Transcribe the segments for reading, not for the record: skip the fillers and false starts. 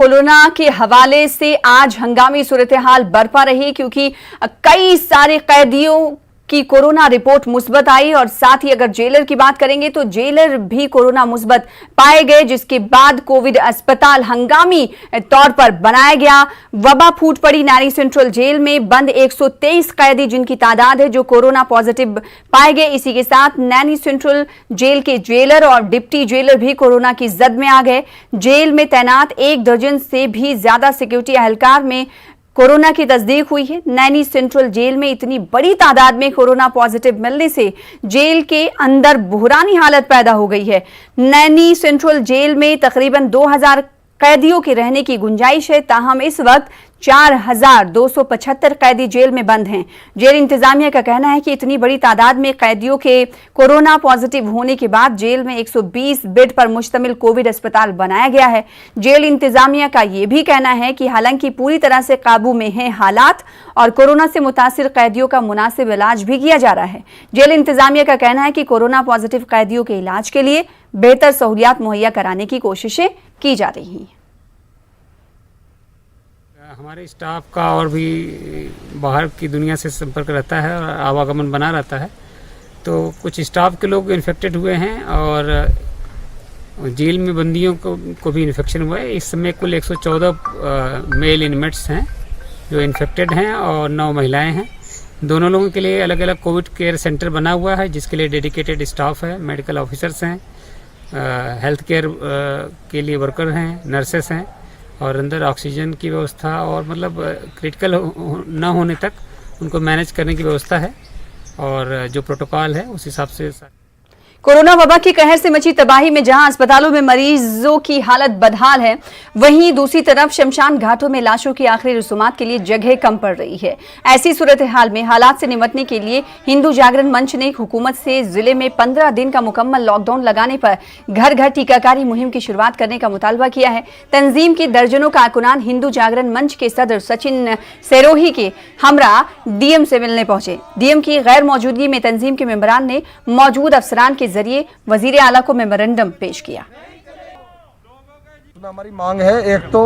Corona के हवाले से आज हंगामी सूरत हाल बरपा रही क्योंकि कई सारे कैदियों की कोरोना रिपोर्ट मुस्बत आई और साथ ही अगर जेलर की बात करेंगे तो जेलर भी कोरोना मुस्बत पाए गए, जिसके बाद कोविड अस्पताल हंगामी तौर पर बनाया गया। वबा फूट पड़ी नैनी सेंट्रल जेल में बंद 123 कैदी जिनकी तादाद है जो कोरोना पॉजिटिव पाए गए। इसी के साथ नैनी सेंट्रल जेल के जेलर और डिप्टी जेलर भी कोरोना की जद में आ गए। जेल में तैनात 1 दर्जन से भी ज्यादा सिक्योरिटी एहलकार में कोरोना की तस्दीक हुई है। नैनी सेंट्रल जेल में इतनी बड़ी तादाद में कोरोना पॉजिटिव मिलने से जेल के अंदर बुहरानी हालत पैदा हो गई है। नैनी सेंट्रल जेल में तकरीबन 2000 कैदियों के रहने की गुंजाइश है, ताहम इस वक्त 4275 कैदी जेल में बंद हैं। जेल इंतजामिया का कहना है कि इतनी बड़ी तादाद में कैदियों के कोरोना पॉजिटिव होने के बाद जेल में 120 बेड पर मुश्तमिल कोविड अस्पताल बनाया गया है। जेल इंतजामिया का यह भी कहना है कि हालांकि पूरी तरह से काबू में है हालात और कोरोना से मुतासिर कैदियों का मुनासिब इलाज भी किया जा रहा है। जेल इंतजामिया का कहना है कि कोरोना पॉजिटिव कैदियों के इलाज के लिए बेहतर सहूलियात मुहैया कराने की कोशिशें की जा रही हैं। हमारे स्टाफ का और भी बाहर की दुनिया से संपर्क रहता है और आवागमन बना रहता है, तो कुछ स्टाफ के लोग इन्फेक्टेड हुए हैं और जेल में बंदियों को भी इन्फेक्शन हुआ है। इस समय कुल 114 मेल इनमेट्स हैं जो इन्फेक्टेड हैं और 9 महिलाएं हैं। दोनों लोगों के लिए अलग अलग कोविड केयर सेंटर बना हुआ है जिसके लिए डेडिकेटेड स्टाफ है, मेडिकल ऑफिसर्स हैं, हेल्थ केयर के लिए वर्कर हैं, नर्सेस हैं और अंदर ऑक्सीजन की व्यवस्था और मतलब क्रिटिकल न होने तक उनको मैनेज करने की व्यवस्था है और जो प्रोटोकॉल है उस हिसाब से। कोरोना वबा की कहर से मची तबाही में जहां अस्पतालों में मरीजों की हालत बदहाल है, वहीं दूसरी तरफ शमशान घाटों में लाशों की आखिरी रसूमात के लिए जगह कम पड़ रही है। ऐसी सूरत हाल में हालात से निपटने के लिए हिंदू जागरण मंच ने हुकूमत से जिले में 15 दिन का मुकम्मल लॉकडाउन लगाने पर घर घर टीकाकारी मुहिम की शुरुआत करने का मुतालबा किया है। तंजीम के दर्जनों कारकुनान हिंदू जागरण मंच के सदर सचिन सेरोही के हमरा डीएम से मिलने पहुंचे। डीएम की गैर मौजूदगी में तंजीम के मेंबरान ने मौजूद अफसरान के जरिए वजीर आला को मेमोरेंडम पेश किया। हमारी मांग है, एक तो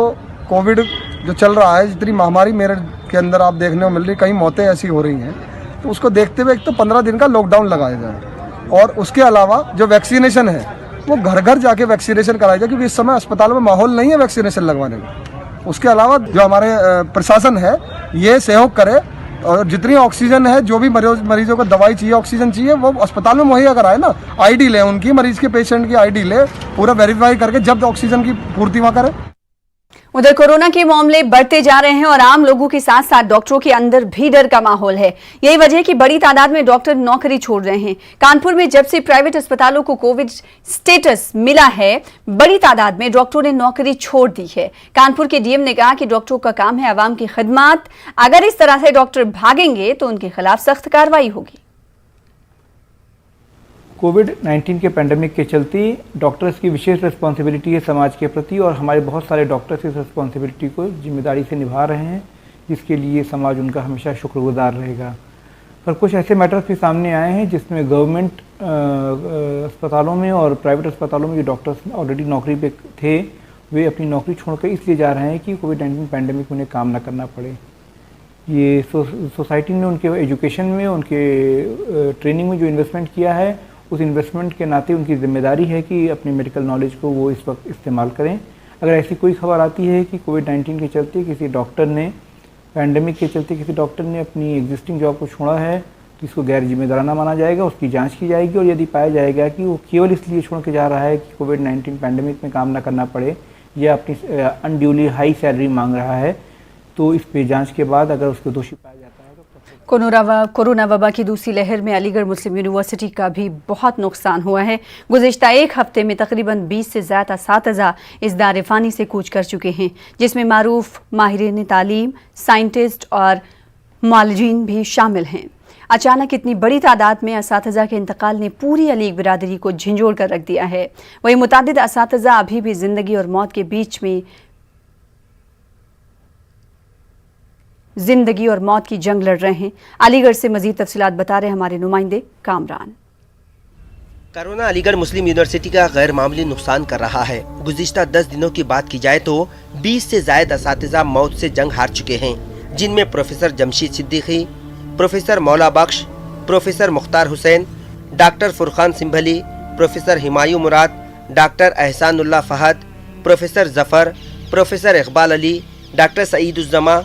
कोविड जो चल रहा है, जितनी महामारी मेरे के अंदर आप देखने को मिल रही, कई मौतें ऐसी हो रही हैं, तो उसको देखते हुए एक तो 15 दिन का लॉकडाउन लगाया जाए और उसके अलावा जो वैक्सीनेशन है वो घर घर जाके वैक्सीनेशन कराया जाए, क्योंकि इस समय अस्पतालों में माहौल नहीं है वैक्सीनेशन लगवाने का। उसके अलावा जो हमारे प्रशासन है ये सहयोग करे और जितनी ऑक्सीजन है, जो भी मरीजों को दवाई चाहिए, ऑक्सीजन चाहिए, वो अस्पताल में मुहैया कराए ना। आईडी ले उनकी, मरीज के पेशेंट की आईडी ले, पूरा वेरीफाई करके जब ऑक्सीजन की पूर्ति वहाँ करे। उधर कोरोना के मामले बढ़ते जा रहे हैं और आम लोगों के साथ साथ डॉक्टरों के अंदर भी डर का माहौल है। यही वजह है कि बड़ी तादाद में डॉक्टर नौकरी छोड़ रहे हैं। कानपुर में जब से प्राइवेट अस्पतालों को कोविड स्टेटस मिला है, बड़ी तादाद में डॉक्टरों ने नौकरी छोड़ दी है। कानपुर के डीएम ने कहा कि डॉक्टरों का काम है आवाम की खिदमत, अगर इस तरह से डॉक्टर भागेंगे तो उनके खिलाफ सख्त कार्रवाई होगी। कोविड-19 के पेंडेमिक के चलते डॉक्टर्स की विशेष रिस्पॉन्सिबिलिटी है समाज के प्रति और हमारे बहुत सारे डॉक्टर्स इस रिस्पॉन्सिबिलिटी को जिम्मेदारी से निभा रहे हैं, जिसके लिए समाज उनका हमेशा शुक्रगुजार रहेगा। पर कुछ ऐसे मैटर्स भी सामने आए हैं जिसमें गवर्नमेंट अस्पतालों में और प्राइवेट अस्पतालों में जो डॉक्टर्स ऑलरेडी नौकरी पे थे, वे अपनी नौकरी छोड़कर इसलिए जा रहे हैं कि कोविड-19 पेंडेमिक उन्हें काम न करना पड़े। ये सोसाइटी ने उनके एजुकेशन में, उनके ट्रेनिंग में जो इन्वेस्टमेंट किया है, उस इन्वेस्टमेंट के नाते उनकी जिम्मेदारी है कि अपनी मेडिकल नॉलेज को वो इस वक्त इस्तेमाल करें। अगर ऐसी कोई खबर आती है कि कोविड-19 के चलते किसी डॉक्टर ने, पैंडेमिक के चलते किसी डॉक्टर ने अपनी एग्जिस्टिंग जॉब को छोड़ा है, तो इसको गैर जिम्मेदाराना माना जाएगा, उसकी जांच की जाएगी और यदि पाया जाएगा कि वो केवल इसलिए छोड़ के जा रहा है कि कोविड-19 पैंडेमिक में काम ना करना पड़े या अपनी अनड्यूली हाई सैलरी मांग रहा है, तो इस पे जाँच के बाद अगर उसको दोषी पाया जाता है कोरोना वबा की दूसरी लहर में अलीगढ़ मुस्लिम यूनिवर्सिटी का भी बहुत नुकसान हुआ है। गुज़िश्ता एक हफ्ते में तकरीबन 20 से ज़्यादा असातिज़ा इस दार-ए-फ़ानी से कूच कर चुके हैं, जिसमें मारूफ माहिरीन तालीम, साइंटिस्ट और मालिजीन भी शामिल हैं। अचानक इतनी बड़ी तादाद में असातिज़ा के इंतकाल ने पूरी अलीग बिरादरी को झंझोड़ कर रख दिया है। वहीं मुतादिद असातिज़ा अभी भी ज़िंदगी और मौत के बीच में जिंदगी और मौत की जंग लड़ रहे हैं। अलीगढ़ से मजीद तफसीलात बता रहे हमारे नुमाइंदे कामरान। कोरोना अलीगढ़ मुस्लिम यूनिवर्सिटी का गैर मामूली नुकसान कर रहा है। गुज़िश्ता 10 दिनों की बात की जाए तो 20 से ज्यादा असातिज़ा मौत से जंग हार चुके हैं, जिनमें professor Jamshid Siddiqui, professor Maula Bakhsh, professor Mukhtar Hussain, doctor Furqan Sambhali, professor Humayun Murad, doctor Ehsanullah Fahad, professor Zafar, professor Iqbal Ali, doctor Saeeduzzaman,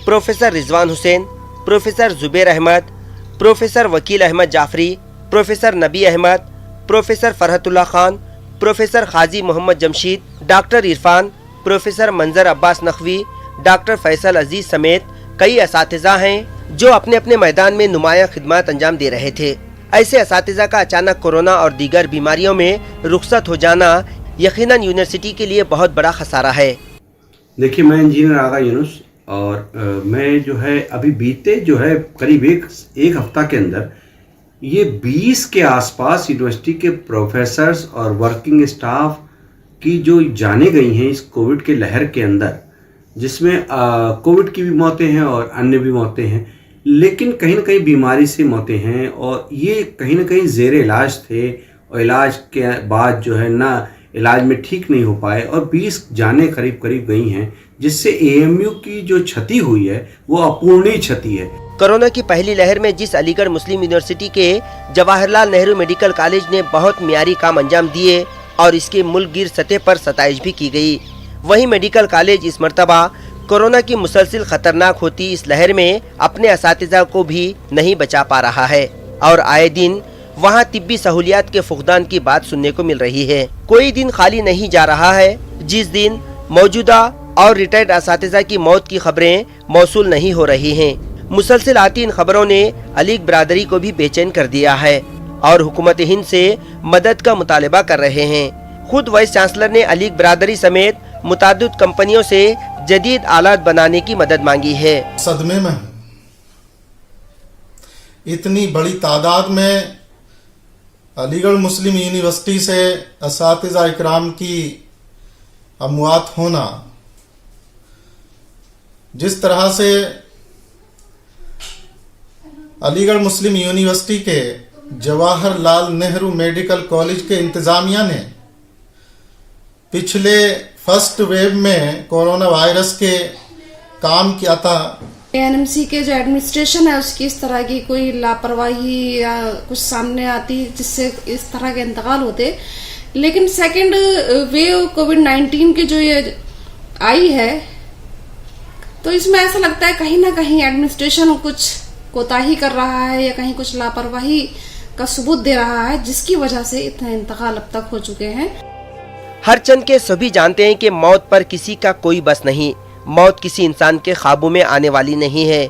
professor Rizwan Hussain, professor Zubair Ahmad, professor Wakeel Ahmad Jafri, professor Nabi Ahmad, professor Farhatullah Khan, professor Qazi Mohammad Jamshed, doctor Irfan, professor Manzar Abbas Naqvi, doctor Faisal Aziz समेत कई असातिज़ा हैं जो अपने अपने मैदान में नुमाया खिदमत अंजाम दे रहे थे। ऐसे असातिज़ा का अचानक कोरोना और दीगर बीमारियों में रुखसत हो जाना यकीनन यूनिवर्सिटी के लिए बहुत बड़ा खसारा है। देखिए, मैं इंजीनियर आगा यूनुस और मैं जो है अभी बीते जो है करीब एक हफ्ता के अंदर ये 20 के आसपास यूनिवर्सिटी के प्रोफेसर्स और वर्किंग स्टाफ की जो जाने गई हैं इस कोविड के लहर के अंदर, जिसमें कोविड की भी मौतें हैं और अन्य भी मौतें हैं, लेकिन कहीं ना कहीं बीमारी से मौतें हैं और ये कहीं ना कहीं ज़ेर इलाज थे और इलाज के बाद जो है ना इलाज में ठीक नहीं हो पाए और 20 जाने करीब करीब गई हैं, जिससे एएमयू की जो क्षति हुई है वो अपूर्णीय क्षति है। कोरोना की पहली लहर में जिस अलीगढ़ मुस्लिम यूनिवर्सिटी के जवाहरलाल नेहरू मेडिकल कॉलेज ने बहुत मियारी काम अंजाम दिए और इसके मुल्कगीर सतह पर सताइश भी की गई, वहीं मेडिकल कॉलेज इस मर्तबा कोरोना की मुसलसिल खतरनाक होती इस लहर में अपने असातिज़ा को भी नहीं बचा पा रहा है और आए दिन वहां तिब्बी सहूलियात के फुकदान की बात सुनने को मिल रही है। कोई दिन खाली नहीं जा रहा है जिस दिन मौजूदा और रिटायर्ड असातिज़ा की मौत की खबरें मौसूल नहीं हो रही हैं। मुसलसिल आती इन खबरों ने अलीग बरादरी को भी बेचैन कर दिया है और हुकूमत हिंद से मदद का मुतालबा कर रहे हैं। खुद वाइस चांसलर ने अलीग बरादरी समेत मुताद्दिद कंपनियों से जदीद आलात बनाने की मदद मांगी है। सदमे में इतनी बड़ी तादाद में अलीगढ़ मुस्लिम यूनिवर्सिटी से असातिज़ा इकराम की अमवात होना, जिस तरह से अलीगढ़ मुस्लिम यूनिवर्सिटी के जवाहरलाल नेहरू मेडिकल कॉलेज के इंतजामिया ने पिछले फर्स्ट वेव में कोरोना वायरस के काम किया था, एएनएमसी के जो एडमिनिस्ट्रेशन है उसकी इस तरह की कोई लापरवाही या कुछ सामने आती जिससे इस तरह के इंतकाल होते, लेकिन सेकंड वेव कोविड-19 की जो ये आई है तो इसमें ऐसा लगता है कहीं ना कहीं एडमिनिस्ट्रेशन कुछ कोताही कर रहा है या कहीं कुछ लापरवाही का सबूत दे रहा है, जिसकी वजह से इतने इंतकाल अब तक हो चुके हैं। हर चंद के सभी जानते हैं कि मौत पर किसी का कोई बस नहीं, मौत किसी इंसान के ख्वाबों में आने वाली नहीं है।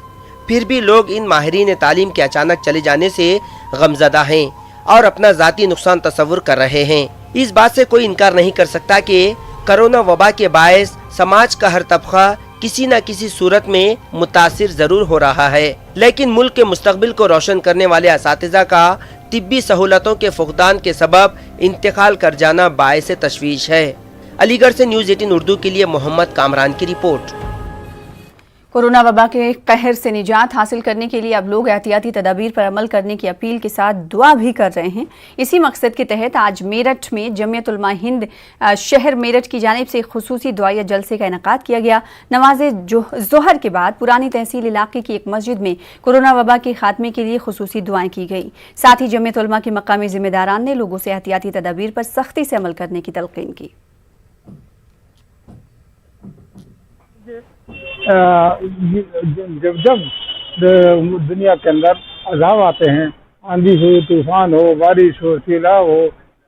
फिर भी लोग इन माहिरीन तालीम के अचानक चले जाने से गमज़दा हैं और अपना ज़ाती नुकसान तस्वुर कर रहे हैं। इस बात से कोई इनकार नहीं कर सकता कि कोरोना वबा के बायस समाज का हर तबका किसी न किसी सूरत में मुतासिर जरूर हो रहा है, लेकिन मुल्क के मुस्तकबिल को रोशन करने वाले असातिज़ा का तिब्बी सहूलतों के फुकदान के सबब इंतकाल कर जाना बायस तशवीश है। अलीगढ़ से न्यूज़ 18 उर्दू के लिए मोहम्मद कामरान की रिपोर्ट। कोरोना वबा के कहर से निजात हासिल करने के लिए अब लोग एहतियाती तदाबीर पर अमल करने की अपील के साथ दुआ भी कर रहे हैं। इसी मकसद के तहत आज मेरठ में जमियत उलमा हिंद शहर मेरठ की जानिब से खुसूसी दुआया जलसे का इनेकाद किया गया। नमाज़े ज़ोहर के बाद पुरानी तहसील इलाके की एक मस्जिद में कोरोना वबा के खात्मे के लिए खुसूसी दुआएं की गई। साथ ही जमियत उलमा के मकामी जिम्मेदारान ने लोगों से एहतियाती तदाबीर पर सख्ती से अमल करने की तलकीन की। जब दुनिया के अंदर अज़ाब आते हैं, आंधी हो, तूफान हो, बारिश हो, सैलाब हो,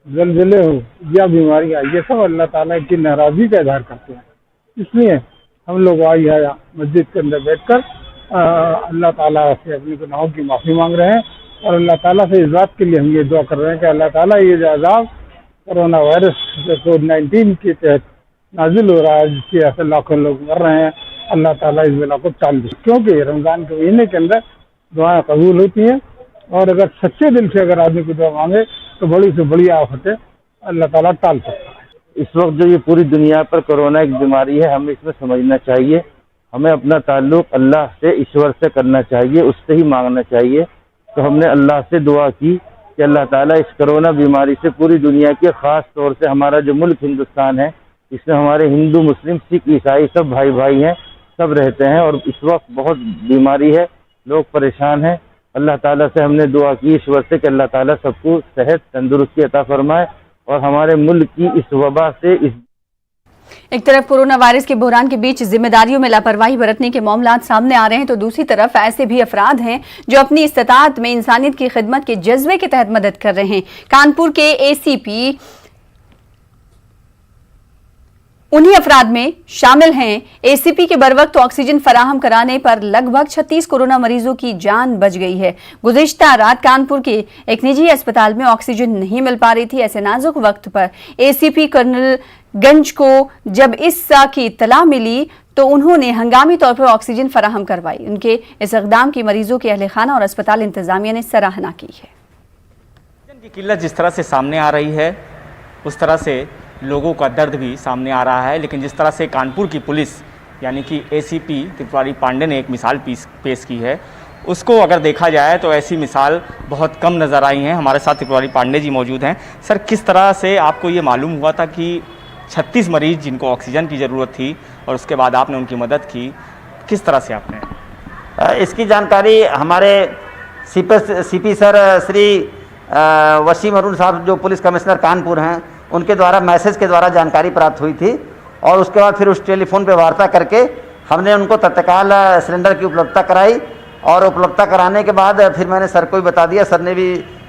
ज़लज़ले हो या बीमारियां, ये सब अल्लाह ताला की नाराज़गी का इज़हार करते हैं। इसलिए हम लोग आज आया मस्जिद के अंदर बैठकर अल्लाह ताला से अपने गुनाहों की माफ़ी मांग रहे हैं और अल्लाह ताला से इस बात के लिए हम ये दुआ कर रहे हैं कि अल्लाह ताला ये जो अज़ाब कोरोना वायरस कोविड-19 के तहत नाजिल हो रहा है, जिसकी ऐसे लाखों लोग मर रहे हैं, अल्लाह ताला इस बला को टाल दे, क्योंकि रमज़ान के महीने के अंदर दुआएं कबूल होती हैं और अगर सच्चे दिल से अगर आदमी को दुआ मांगे तो बड़ी से बड़ी आफतें अल्लाह ताला टाल सकता है। इस वक्त जो ये पूरी दुनिया पर कोरोना एक बीमारी है, हमें इसमें समझना चाहिए, हमें अपना ताल्लुक अल्लाह से, ईश्वर से करना चाहिए, उससे ही मांगना चाहिए। तो हमने अल्लाह से दुआ की कि अल्लाह ताला इस कोरोना बीमारी से पूरी दुनिया के, ख़ास तौर से हमारा जो मुल्क हिंदुस्तान है, इसमें हमारे हिंदू, मुस्लिम, सिख, ईसाई सब भाई भाई हैं, सब रहते हैं। और इस वक्त बहुत बीमारी है, लोग परेशान हैं। अल्लाह ताला से हमने दुआ की ईश्वर से कि अल्लाह ताला सबको सेहत तंदुरुस्ती अता फरमाए और हमारे मुल्क की इस वबा से एक तरफ कोरोना वायरस के बहरान के बीच जिम्मेदारियों में लापरवाही बरतने के मामलात सामने आ रहे हैं, तो दूसरी तरफ ऐसे भी अफराद हैं जो अपनी इस्तात में इंसानियत की खिदमत के जज्बे के तहत मदद कर रहे हैं। कानपुर के एसीपी उन्हीं अफराद में शामिल हैं। एसीपी के बरवक्त ऑक्सीजन फराहम कराने पर लगभग 36 कोरोना मरीजों की जान बच गई है। गुज़िश्ता रात कानपुर के एक निजी अस्पताल में ऑक्सीजन नहीं मिल पा रही थी। ऐसे नाजुक वक्त पर एसीपी कर्नल गंज को जब इस की इत्तला मिली तो उन्होंने हंगामी तौर पर ऑक्सीजन फराहम करवाई। उनके इस इक़दाम की मरीजों के अहले खाना और अस्पताल इंतजामिया ने सराहना की है। ऑक्सीजन की किल्लत जिस तरह से सामने आ रही है, उस तरह से लोगों का दर्द भी सामने आ रहा है। लेकिन जिस तरह से कानपुर की पुलिस यानी कि एसीपी त्रिपुरारी पांडे ने एक मिसाल पेश की है, उसको अगर देखा जाए तो ऐसी मिसाल बहुत कम नज़र आई हैं। हमारे साथ त्रिपुरारी पांडे जी मौजूद हैं। सर, किस तरह से आपको ये मालूम हुआ था कि 36 मरीज जिनको ऑक्सीजन की ज़रूरत थी और उसके बाद आपने उनकी मदद की, किस तरह से आपने? इसकी जानकारी हमारे सीपी सर श्री वसीम अरुण साहब जो पुलिस कमिश्नर कानपुर हैं, उनके द्वारा मैसेज के द्वारा जानकारी प्राप्त हुई थी और उसके बाद फिर उस टेलीफोन पे वार्ता करके हमने उनको तत्काल सिलेंडर की उपलब्धता कराई और उपलब्धता कराने के बाद फिर मैंने सर को भी बता दिया। सर ने भी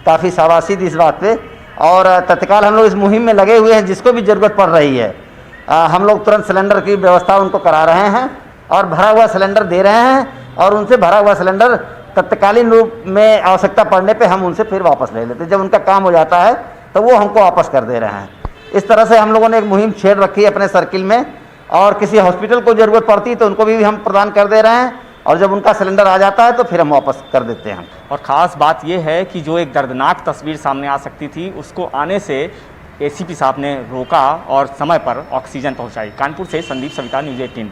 काफ़ी शाबाशी दी इस बात पे और तत्काल हम लोग इस मुहिम में लगे हुए हैं। जिसको भी ज़रूरत पड़ रही है हम लोग तुरंत सिलेंडर की व्यवस्था उनको करा रहे हैं और भरा हुआ सिलेंडर दे रहे हैं और उनसे भरा हुआ सिलेंडर तत्कालीन रूप में आवश्यकता पड़ने पे हम उनसे फिर वापस ले लेते हैं। जब उनका काम हो जाता है तो वो हमको वापस कर दे रहे हैं। इस तरह से हम लोगों ने एक मुहिम छेड़ रखी है अपने सर्किल में और किसी हॉस्पिटल को ज़रूरत पड़ती है तो उनको भी हम प्रदान कर दे रहे हैं और जब उनका सिलेंडर आ जाता है तो फिर हम वापस कर देते हैं। और ख़ास बात यह है कि जो एक दर्दनाक तस्वीर सामने आ सकती थी उसको आने से एसीपी साहब ने रोका और समय पर ऑक्सीजन पहुंचाई। कानपुर से संदीप सविता, न्यूज़ 18।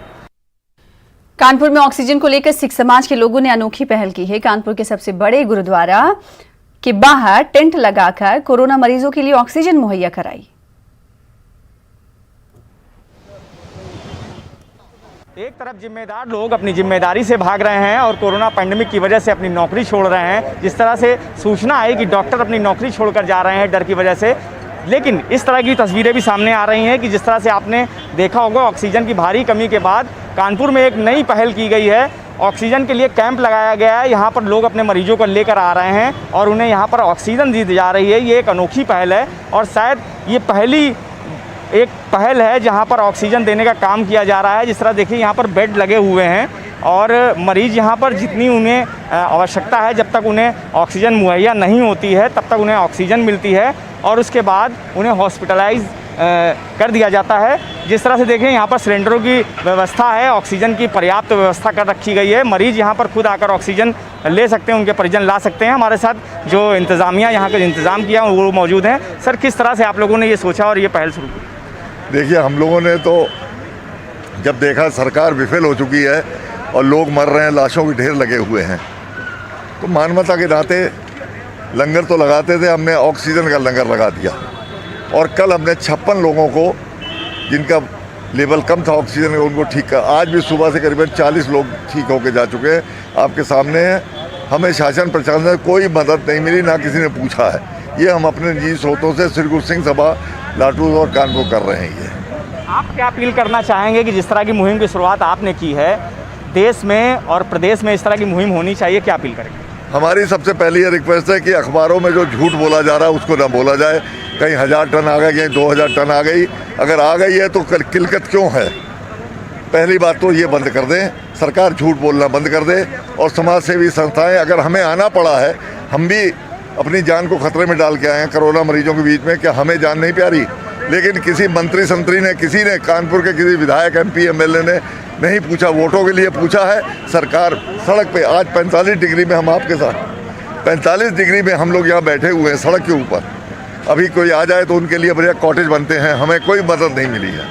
कानपुर में ऑक्सीजन को लेकर सिख समाज के लोगों ने अनोखी पहल की है। कानपुर के सबसे बड़े गुरुद्वारा के बाहर टेंट लगाकर कोरोना मरीजों के लिए ऑक्सीजन मुहैया कराई। एक तरफ जिम्मेदार लोग अपनी जिम्मेदारी से भाग रहे हैं और कोरोना पैंडेमिक की वजह से अपनी नौकरी छोड़ रहे हैं। जिस तरह से सूचना आई कि डॉक्टर अपनी नौकरी छोड़कर जा रहे हैं डर की वजह से, लेकिन इस तरह की तस्वीरें भी सामने आ रही हैं कि जिस तरह से आपने देखा होगा ऑक्सीजन की भारी कमी के बाद कानपुर में एक नई पहल की गई है। ऑक्सीजन के लिए कैंप लगाया गया है। यहाँ पर लोग अपने मरीजों को लेकर आ रहे हैं और उन्हें यहाँ पर ऑक्सीजन दी जा रही है। ये एक अनोखी पहल है और शायद ये पहली एक पहल है जहाँ पर ऑक्सीजन देने का काम किया जा रहा है। जिस तरह देखिए यहाँ पर बेड लगे हुए हैं और मरीज़ यहाँ पर जितनी उन्हें आवश्यकता है, जब तक उन्हें ऑक्सीजन मुहैया नहीं होती है तब तक उन्हें ऑक्सीजन मिलती है और उसके बाद उन्हें हॉस्पिटलाइज कर दिया जाता है। जिस तरह से देखें यहाँ पर सिलेंडरों की व्यवस्था है, ऑक्सीजन की पर्याप्त व्यवस्था कर रखी गई है। मरीज़ यहाँ पर खुद आकर ऑक्सीजन ले सकते हैं, उनके परिजन ला सकते हैं। हमारे साथ जो इंतज़ामिया यहाँ का इंतज़ाम किया वो मौजूद हैं। सर, किस तरह से आप लोगों ने ये सोचा और ये पहल शुरू की? देखिए, हम लोगों ने तो जब देखा सरकार विफल हो चुकी है और लोग मर रहे हैं, लाशों के ढेर लगे हुए हैं, तो मानवता के नाते लंगर तो लगाते थे। हमने ऑक्सीजन का लंगर लगा दिया और कल हमने 56 लोगों को जिनका लेवल कम था ऑक्सीजन का उनको ठीक कर, आज भी सुबह से करीबन 40 लोग ठीक होकर जा चुके हैं। आपके सामने है। हमें शासन प्रशासन से कोई मदद नहीं मिली, ना किसी ने पूछा है। ये हम अपने निजी स्रोतों से श्री गुरु सिंह सभा लाटू और कानपुर कर रहे हैं। ये आप क्या अपील करना चाहेंगे कि जिस तरह की मुहिम की शुरुआत आपने की है, देश में और प्रदेश में इस तरह की मुहिम होनी चाहिए, क्या अपील करेंगे? हमारी सबसे पहली ये रिक्वेस्ट है कि अखबारों में जो झूठ बोला जा रहा है उसको ना बोला जाए। कहीं 1000 टन आ गए, कहीं 2000 टन आ गई। अगर आ गई है तो किलकत क्यों है? पहली बात तो ये बंद कर दें, सरकार झूठ बोलना बंद कर दे। और समाज सेवी संस्थाएं, अगर हमें आना पड़ा है, हम भी अपनी जान को खतरे में डाल के आए हैं कोरोना मरीजों के बीच में। क्या हमें जान नहीं प्यारी? लेकिन किसी मंत्री संतरी ने, किसी ने, कानपुर के किसी विधायक, MP, MLA ने नहीं पूछा, वोटों के लिए पूछा है। सरकार सड़क पे आज 45 डिग्री में हम आपके साथ 45 डिग्री में हम लोग यहाँ बैठे हुए हैं सड़क के ऊपर। अभी कोई आ जाए तो उनके लिए बढ़िया कॉटेज बनते हैं। हमें कोई मदद नहीं मिली है।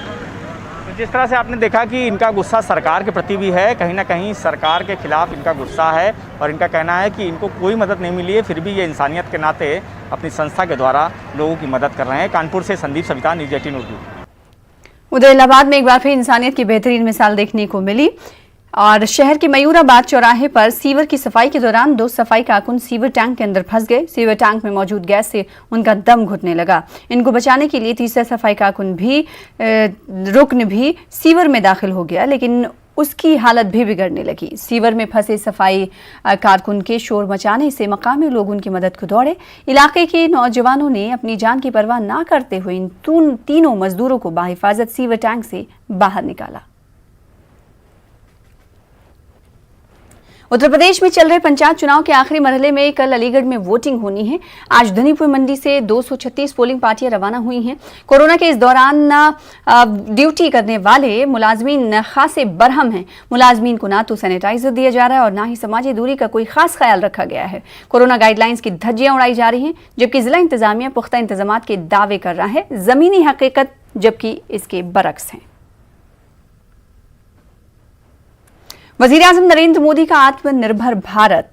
तो जिस तरह से आपने देखा कि इनका गुस्सा सरकार के प्रति भी है, कहीं ना कहीं सरकार के खिलाफ इनका गुस्सा है और इनका कहना है कि इनको कोई मदद नहीं मिली है, फिर भी ये इंसानियत के नाते अपनी संस्था के द्वारा लोगों की मदद कर रहे हैं। कानपुर से संदीप सविता, न्यूज़ 18 उर्दू। उधर इलाहाबाद में एक बार फिर इंसानियत की बेहतरीन मिसाल देखने को मिली और शहर के मयूराबाद चौराहे पर सीवर की सफाई के दौरान 2 सफाई कारकुन सीवर टैंक के अंदर फंस गए। सीवर टैंक में मौजूद गैस से उनका दम घुटने लगा। इनको बचाने के लिए तीसरा सफाई कारकुन रुकन भी सीवर में दाखिल हो गया, लेकिन उसकी हालत भी बिगड़ने लगी। सीवर में फंसे सफाई कारकुन के शोर मचाने से मकामी लोग उनकी मदद को दौड़े। इलाके के नौजवानों ने अपनी जान की परवाह ना करते हुए इन तीनों मजदूरों को बाहिफाजत सीवर टैंक से बाहर निकाला। उत्तर प्रदेश में चल रहे पंचायत चुनाव के आखिरी मरहले में कल अलीगढ़ में वोटिंग होनी है। आज धनीपुर मंडी से 236 पोलिंग पार्टियां रवाना हुई हैं। कोरोना के इस दौरान ड्यूटी करने वाले मुलाजमीन खासे बरहम हैं। मुलाजमीन को ना तो सैनिटाइजर दिया जा रहा है और ना ही समाजी दूरी का कोई खास ख्याल रखा गया है। कोरोना गाइडलाइंस की धज्जियां उड़ाई जा रही हैं, जबकि जिला इंतजामिया पुख्ता इंतजामात के दावे कर रहा है। जमीनी हकीकत जबकि इसके बरक्स हैं। वज़ीर-ए-आज़म नरेंद्र मोदी का आत्मनिर्भर भारत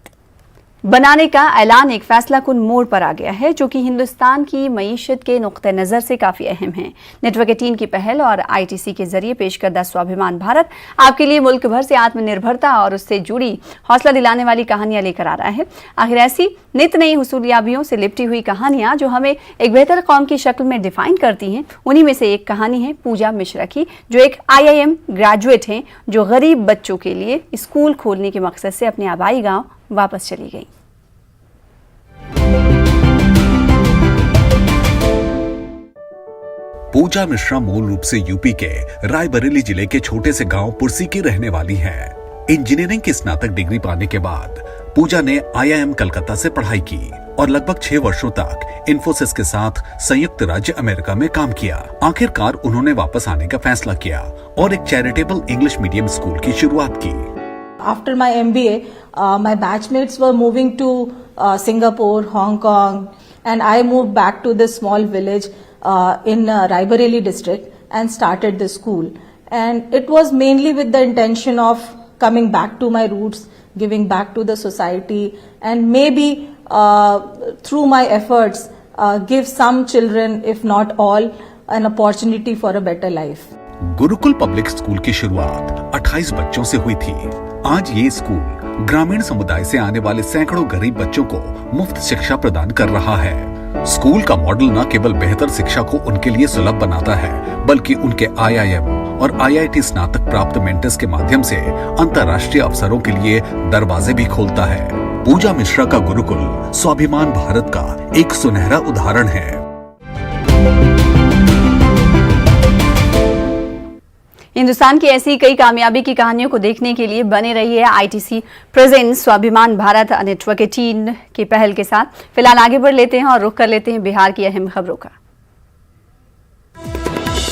बनाने का ऐलान एक फैसला कुन मोड़ पर आ गया है, जो कि हिंदुस्तान की मईशत के नुक्ते नज़र से काफ़ी अहम है। नेटवर्क 18 की पहल और ITC के जरिए पेश करदा स्वाभिमान भारत आपके लिए मुल्क भर से आत्मनिर्भरता और उससे जुड़ी हौसला दिलाने वाली कहानियां लेकर आ रहा है। आखिर ऐसी नित नई हुसूलियाबियों से लिपटी हुई कहानियां जो हमें एक बेहतर कौम की शक्ल में डिफाइन करती हैं, उन्हीं में से एक कहानी है पूजा मिश्रा की, जो एक IIM ग्रेजुएट हैं, जो गरीब बच्चों के लिए स्कूल खोलने के मकसद से अपने आबाई गाँव वापस चली गई। पूजा मिश्रा मूल रूप से यूपी के रायबरेली जिले के छोटे से गांव पुरसी की रहने वाली है। इंजीनियरिंग की स्नातक डिग्री पाने के बाद पूजा ने IIM कलकत्ता से पढ़ाई की और लगभग 6 वर्षों तक इन्फोसिस के साथ संयुक्त राज्य अमेरिका में काम किया। आखिरकार उन्होंने वापस आने का फैसला किया और एक चैरिटेबल इंग्लिश मीडियम स्कूल की शुरुआत की। After my MBA, my batchmates were moving to Singapore, Hong Kong, and I moved back to this small village in Raebareli district and started the school. And it was mainly with the intention of coming back to my roots, giving back to the society, and maybe through my efforts give some children, if not all, an opportunity for a better life. Gurukul public school की शुरुआत 28 बच्चों से हुई थी। आज ये school ग्रामीण समुदाय से आने वाले सैकड़ों गरीब बच्चों को मुफ्त शिक्षा प्रदान कर रहा है। स्कूल का मॉडल न केवल बेहतर शिक्षा को उनके लिए सुलभ बनाता है, बल्कि उनके IIM और IIT स्नातक प्राप्त मेंटर्स के माध्यम से अंतर्राष्ट्रीय अवसरों के लिए दरवाजे भी खोलता है। पूजा मिश्रा का गुरुकुल स्वाभिमान भारत का एक सुनहरा उदाहरण है। हिंदुस्तान की ऐसी कई कामयाबी की कहानियों को देखने के लिए बने रही है ITC प्रेजेंस स्वाभिमान भारत नेटवर्क 18 की पहल के साथ। फिलहाल आगे बढ़ लेते हैं और रुख कर लेते हैं बिहार की अहम खबरों का।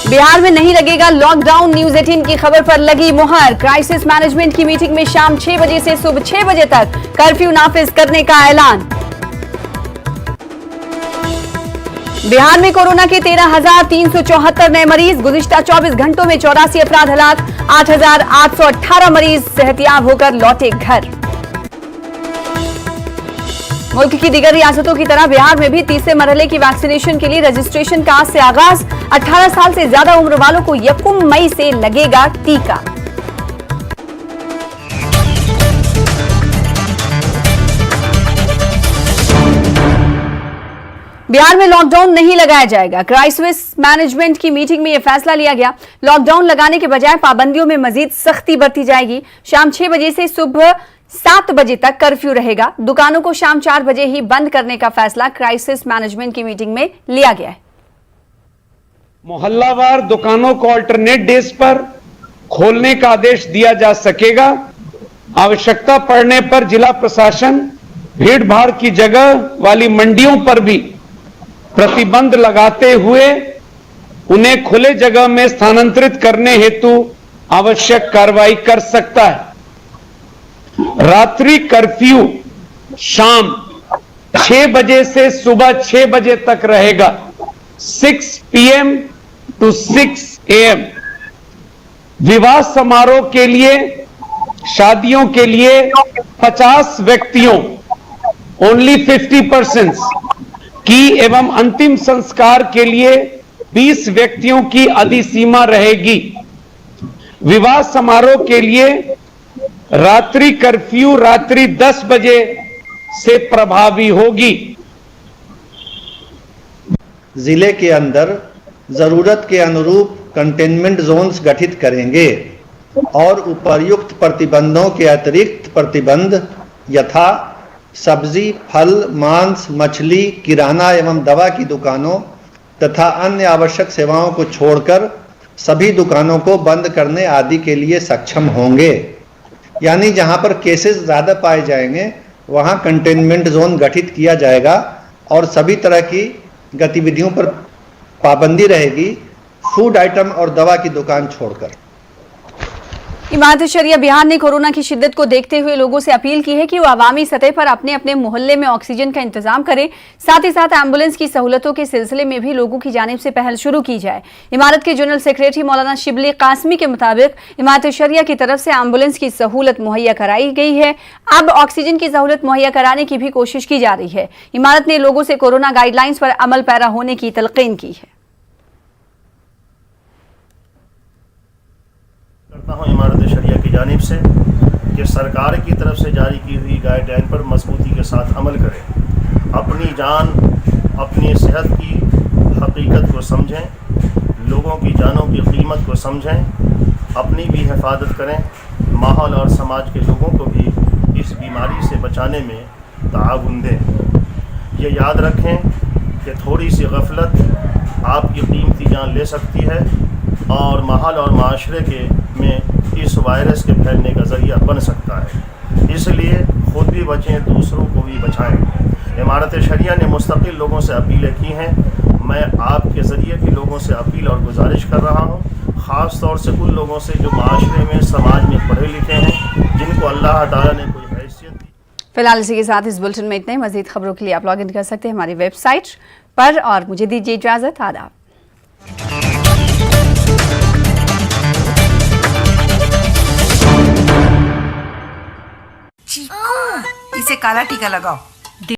बिहार में नहीं लगेगा लॉकडाउन, न्यूज़ 18 की खबर पर लगी मुहर। क्राइसिस मैनेजमेंट की मीटिंग में शाम 6 बजे से सुबह 6 बजे तक कर्फ्यू नाफिज करने का ऐलान। बिहार में कोरोना के 13,374 नए मरीज। गुज़िश्ता 24 घंटों में 84 अफराद हलाक। 8,818 मरीज सेहतियाब होकर लौटे घर। मुल्क की दीगर रियासतों की तरह बिहार में भी तीसरे मरहले की वैक्सीनेशन के लिए रजिस्ट्रेशन का आज से आगाज। 18 साल से ज्यादा उम्र वालों को 1 मई से लगेगा टीका। बिहार में लॉकडाउन नहीं लगाया जाएगा। क्राइसिस मैनेजमेंट की मीटिंग में यह फैसला लिया गया। लॉकडाउन लगाने के बजाय पाबंदियों में मजीद सख्ती बरती जाएगी। शाम 6 बजे से सुबह 7 बजे तक कर्फ्यू रहेगा। दुकानों को शाम 4 बजे ही बंद करने का फैसला क्राइसिस मैनेजमेंट की मीटिंग में लिया गया है। मोहल्लावार दुकानों को अल्टरनेट डेज पर खोलने का आदेश दिया जा सकेगा। आवश्यकता पड़ने पर जिला प्रशासन भीड़ भाड़ की जगह वाली मंडियों पर भी प्रतिबंध लगाते हुए उन्हें खुले जगह में स्थानांतरित करने हेतु आवश्यक कार्रवाई कर सकता है। रात्रि कर्फ्यू शाम 6 बजे से सुबह 6 बजे तक रहेगा, 6 PM to 6 AM। विवाह समारोह के लिए, शादियों के लिए 50 व्यक्तियों ओनली 50% की एवं अंतिम संस्कार के लिए 20 व्यक्तियों की अधिसीमा रहेगी। विवाह समारोह के लिए रात्रि कर्फ्यू रात्रि 10 बजे से प्रभावी होगी। जिले के अंदर जरूरत के अनुरूप कंटेनमेंट जोन्स गठित करेंगे और उपर्युक्त प्रतिबंधों के अतिरिक्त प्रतिबंध यथा सब्जी, फल, मांस, मछली, किराना एवं दवा की दुकानों तथा अन्य आवश्यक सेवाओं को छोड़कर सभी दुकानों को बंद करने आदि के लिए सक्षम होंगे। यानी जहां पर केसेस ज़्यादा पाए जाएंगे वहां कंटेनमेंट जोन गठित किया जाएगा और सभी तरह की गतिविधियों पर पाबंदी रहेगी, फूड आइटम और दवा की दुकान छोड़कर। इमारत शरिया बिहार ने कोरोना की शिद्दत को देखते हुए लोगों से अपील की है कि वो अवामी सतह पर अपने अपने मोहल्ले में ऑक्सीजन का इंतजाम करें। साथ ही साथ एम्बुलेंस की सहूलतों के सिलसिले में भी लोगों की जानिब से पहल शुरू की जाए। इमारत के जनरल सेक्रेटरी मौलाना शिबली कासमी के मुताबिक इमारत शरिया की तरफ से एम्बुलेंस की सहूलत मुहैया कराई गई है। अब ऑक्सीजन की सहूलत मुहैया कराने की भी कोशिश की जा रही है। इमारत ने लोगों से कोरोना गाइडलाइंस पर अमल पैरा होने की तलकीन की है। करता हूं इमारत शरिया की जानिब से कि सरकार की तरफ से जारी की हुई गाइडलाइन पर मजबूती के साथ अमल करें, अपनी जान अपनी सेहत की हकीकत को समझें, लोगों की जानों की कीमत को समझें, अपनी भी हिफाजत करें, माहौल और समाज के लोगों को भी इस बीमारी से बचाने में ताउन दें। ये याद रखें कि थोड़ी सी गफलत आपकी कीमती जान ले सकती है और माहौल और माशरे के में इस वायरस के फैलने का ज़रिया बन सकता है। इसलिए खुद भी बचें, दूसरों को भी बचाएं। इमारत शरिया ने मुस्तकिल लोगों से अपीलें की हैं। मैं आपके ज़रिए भी लोगों से अपील और गुजारिश कर रहा हूँ, ख़ास तौर से उन लोगों से जो माशरे में समाज में पढ़े लिखे हैं, जिनको अल्लाह ताला ने कोई हैसियत दी। फिलहाल इसी के साथ इस बुलेटिन में इतना ही। मज़ीद खबरों के लिए आप लॉग इन कर सकते हैं हमारी वेबसाइट पर और मुझे दीजिए इजाज़त। आदाब। इसे काला टीका लगाओ।